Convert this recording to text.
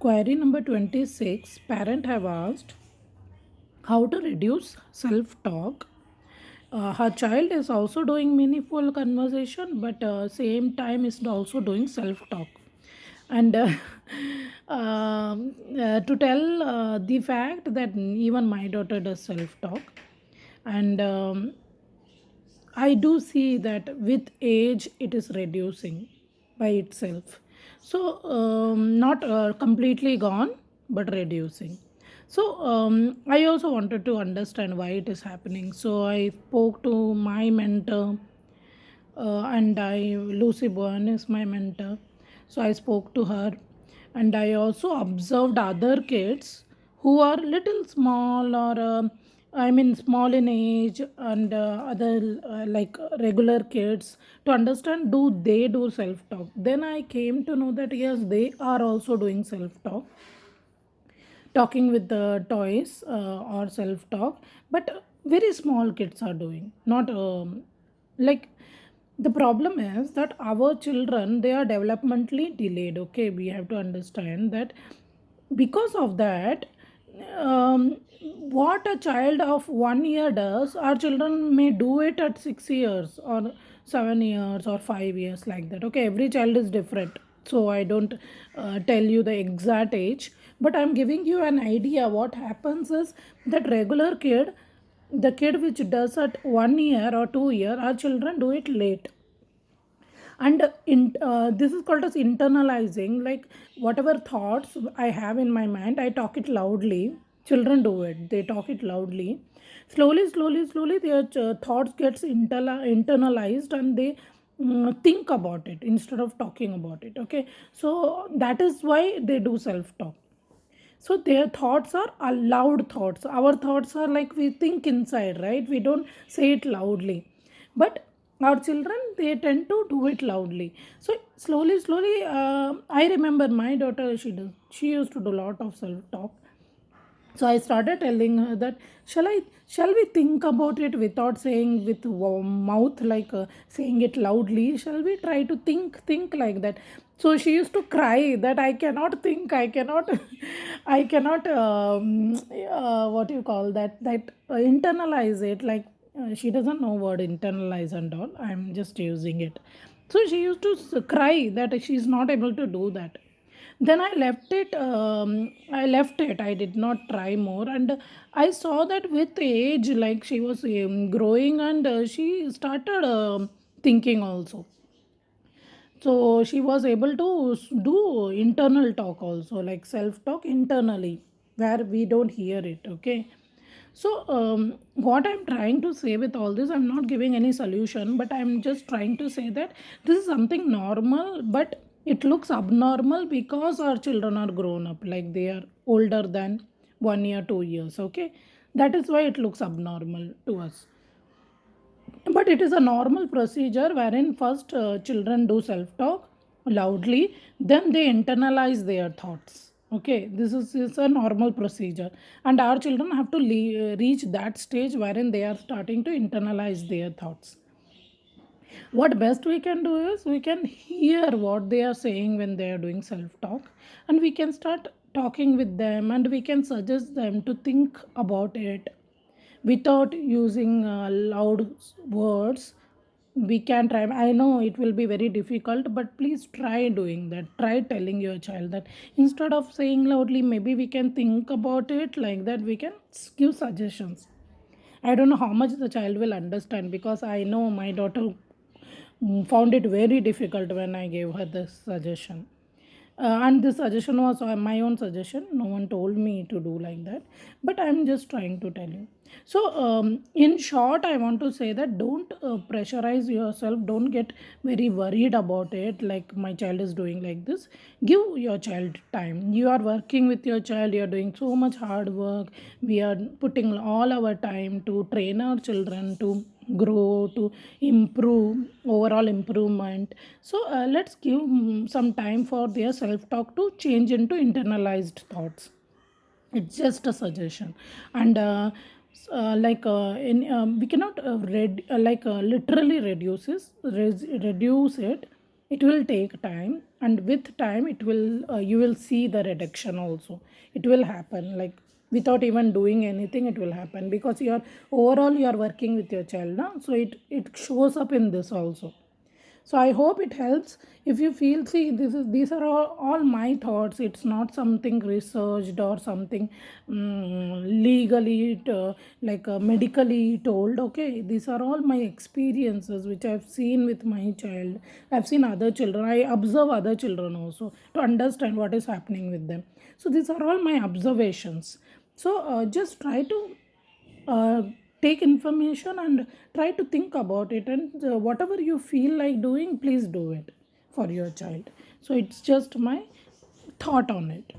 Query number 26. Parent have asked how to reduce self-talk. Her child is also doing meaningful conversation, but same time is also doing self-talk. And to tell the fact that even my daughter does self-talk, and I do see that with age it is reducing by itself. So, not completely gone, but reducing. So, I also wanted to understand why it is happening. So, I spoke to my mentor, Lucy Bowen is my mentor. So, I spoke to her, and I also observed other kids who are little small or I mean small in age and other like regular kids to understand do they do self talk. Then I came to know that yes, they are also doing self talk, talking with the toys or self talk, but very small kids are doing, not like the problem is that our children they are developmentally delayed. Okay, we have to understand that because of that, what a child of 1 year does, our children may do it at 6 years or 7 years or 5 years, like that. Okay, every child is different, so I don't tell you the exact age, but I'm giving you an idea. What happens is that regular kid, the kid which does at 1 year or 2 year, our children do it late. And this is called as internalizing, like whatever thoughts I have in my mind, I talk it loudly. Children do it, they talk it loudly. Slowly their thoughts gets internalized, and they think about it instead of talking about it. Okay, so that is why they do self talk. So their thoughts are allowed thoughts. Our thoughts are like we think inside, right? We don't say it loudly. But our children, they tend to do it loudly. So slowly, I remember my daughter, she used to do a lot of self talk. So I started telling her that shall we think about it without saying with mouth, like saying it loudly. Shall we try to think like that? So she used to cry that I cannot think, I cannot I cannot what do you call that internalize it, like she doesn't know word internalize and all. I'm just using it. So she used to cry that she's not able to do that. Then I left it. I did not try more, and I saw that with age, like she was growing, and she started thinking also. So she was able to do internal talk also, like self talk internally, where we don't hear it. Okay. So, what I'm trying to say with all this, I'm not giving any solution, but I'm just trying to say that this is something normal, but it looks abnormal because our children are grown up, like they are older than 1 year, 2 years. Okay, that is why it looks abnormal to us. But it is a normal procedure wherein first children do self talk loudly, then they internalize their thoughts. Okay, is a normal procedure, and our children have to reach that stage wherein they are starting to internalize their thoughts. What best we can do is we can hear what they are saying when they are doing self talk, and we can start talking with them, and we can suggest them to think about it without using loud words. We can try. I know it will be very difficult, but please try doing that. Try telling your child that instead of saying loudly, maybe we can think about it, like that we can give suggestions. I don't know how much the child will understand, because I know my daughter found it very difficult when I gave her this suggestion. And this suggestion was my own suggestion. No one told me to do like that, but I'm just trying to tell you. So, in short, I want to say that don't pressurize yourself. Don't get very worried about it. Like my child is doing like this. Give your child time. You are working with your child. You are doing so much hard work. We are putting all our time to train our children to grow, to improve, overall improvement. So let's give some time for their self talk to change into internalized thoughts. It's just a suggestion. And we cannot literally reduce it, It will take time, and with time it will you will see the reduction also. It will happen, like without even doing anything it will happen, because you are overall you are working with your child now, so it shows up in this also. So I hope it helps. If you feel, see, these are all my thoughts. It's not something researched or something legally like medically told. Okay, these are all my experiences which I've seen with my child. I've seen other children. I observe other children also to understand what is happening with them. So these are all my observations. So just try to uh, take information and try to think about it, and whatever you feel like doing, please do it for your child. So it's just my thought on it.